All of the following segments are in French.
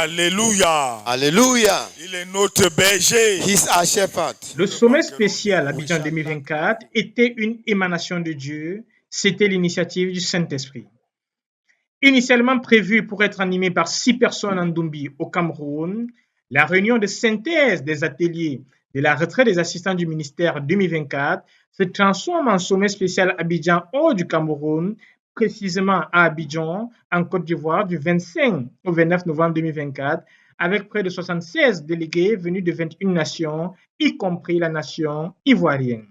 Alléluia. Alléluia. Il est notre berger. He's our shepherd. Le sommet spécial Abidjan 2024 était une émanation de Dieu. C'était l'initiative du Saint-Esprit. Initialement prévue pour être animée par 6 personnes en Dumbi, au Cameroun, la réunion de synthèse des ateliers de la retraite des assistants du ministère 2024 se transforme en sommet spécial Abidjan hors du Cameroun, précisément à Abidjan, en Côte d'Ivoire, du 25 au 29 novembre 2024, avec près de 76 délégués venus de 21 nations, y compris la nation ivoirienne.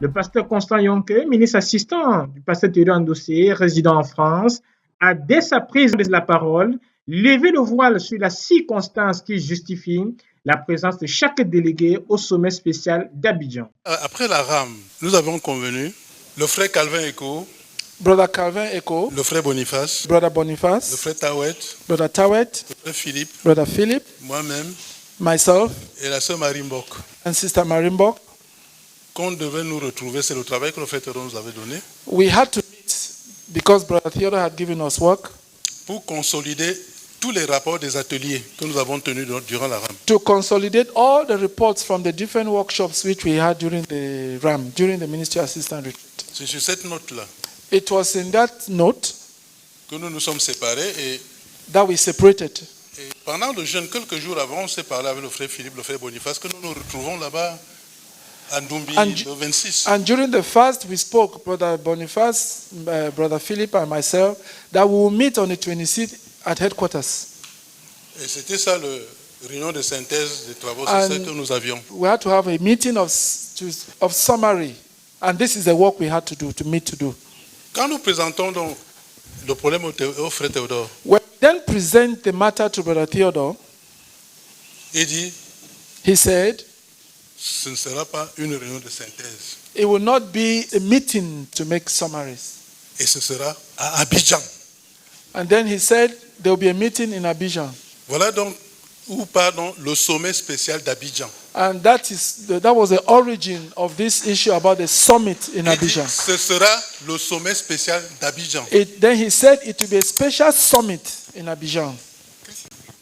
Le pasteur Constant Yonke, ministre assistant du pasteur Théodore Ndossé, résident en France, a dès sa prise de la parole levé le voile sur la circonstance qui justifie la présence de chaque délégué au sommet spécial d'Abidjan. Après la rame, nous avons convenu, le frère Calvin Echo, Brother Calvin Echo, le frère Boniface, Brother le Boniface, frère Tawet, Brother Tawet, le frère Philippe, Brother Philip, moi-même myself, et la sœur Marie Mbok, and Sister Marimbok. qu'on devait nous retrouver. C'est le travail que le frère Théodore nous avait donné We had to meet because Brother Theodore had given us work pour consolider tous les rapports des ateliers que nous avons tenus durant la rame. to consolidate all the reports from the different workshops which we had during the RAM, during the ministry assistant retreat. C'est sur cette note-là It was in that note que nous nous sommes séparés that we separated. et pendant le jeûne, quelques jours avant, on s'est parlé avec le frère Philippe, le frère Boniface, que nous nous retrouvons là-bas à Ndumbi le 26. And during the fast, we spoke, Brother Boniface, Brother Philip, and myself, that we will meet on the 26th at headquarters. Et c'était ça le réunion de synthèse des travaux, And c'est ça que nous avions. we had to have a meeting of summary, and this is the work we had to do, to meet to do. Quand nous présentons donc le problème au frère Théodore, When we then present the matter to Brother Theodore, il dit, he said, ce ne sera pas une réunion de synthèse, it will not be a meeting to make summaries. et ce sera à Abidjan. And then he said, there will be a meeting in Abidjan. Voilà donc où part donc le sommet spécial d'Abidjan. And that was the origin of this issue about the summit in Il dit, Abidjan. ce sera le sommet spécial d'Abidjan. Then he said it will be a special summit in Abidjan.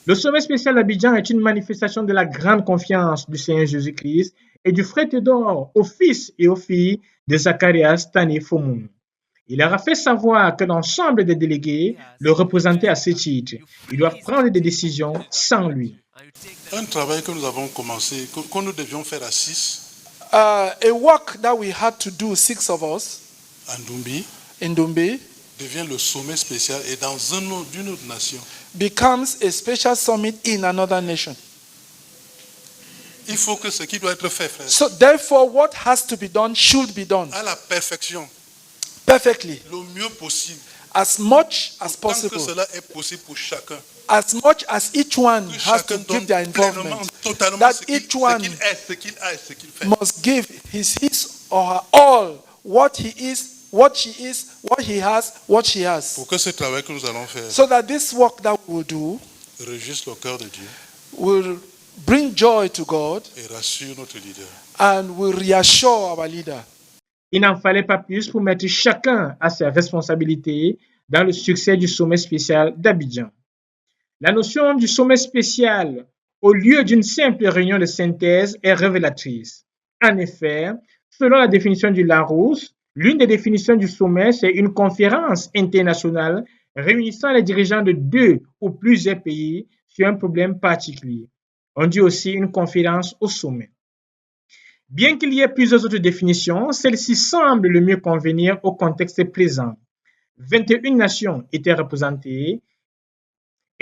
Le sommet spécial d'Abidjan est une manifestation de la grande confiance du Seigneur Jésus-Christ et du frère Théodore aux fils et aux filles de Zacharias Tani Fomoun. Il leur a fait savoir que l'ensemble des délégués le représentaient à ce titre. Ils doivent prendre des décisions sans lui. Un travail que nous avons commencé, que nous devions faire à 6, A work that we had to do, 6 of us, à Ndumbi, in Dumbi, devient le sommet spécial et dans d'une autre nation. becomes a special summit in another nation. Il faut que ce qui doit être fait, frère, So therefore, what has to be done should be done à la perfection, perfectly, le mieux possible, as much as tant que possible, cela est possible pour chacun. as much as each one Que has to chacun donne give their pleinement, involvement, totalement that ce qu'il each one est, ce qu'il a et ce qu'il fait. must give his or her all, what he is, what she is, what he has, what she has, Pour que ce travail que nous allons faire so that this work that we will do réjouisse le cœur de Dieu will bring joy to God et rassure notre leader. and will reassure our leader. Il n'en fallait pas plus pour mettre chacun à ses responsabilités dans le succès du sommet spécial d'Abidjan. La notion du sommet spécial au lieu d'une simple réunion de synthèse est révélatrice. En effet, selon la définition du Larousse, l'une des définitions du sommet, c'est une conférence internationale réunissant les dirigeants de 2 ou plusieurs pays sur un problème particulier. On dit aussi une conférence au sommet. Bien qu'il y ait plusieurs autres définitions, celle-ci semble le mieux convenir au contexte présent. 21 nations étaient représentées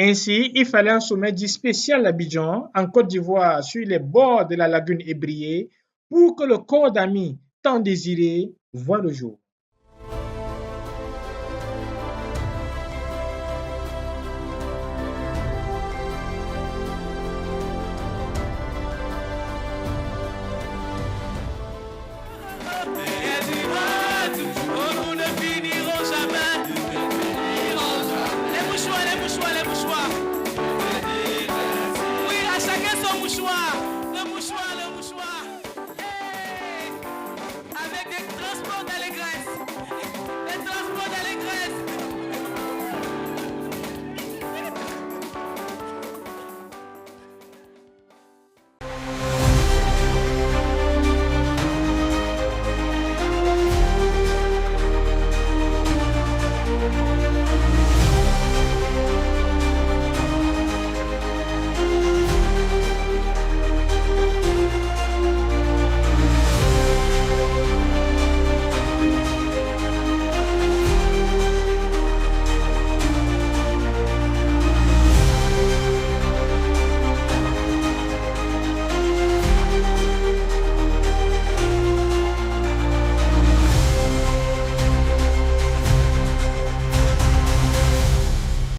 Ainsi, il fallait un sommet dit spécial à Abidjan, en Côte d'Ivoire, sur les bords de la lagune ébriée, pour que le corps d'amis tant désiré voie le jour. Les mouchoirs. Oui, à chacun son mouchoir.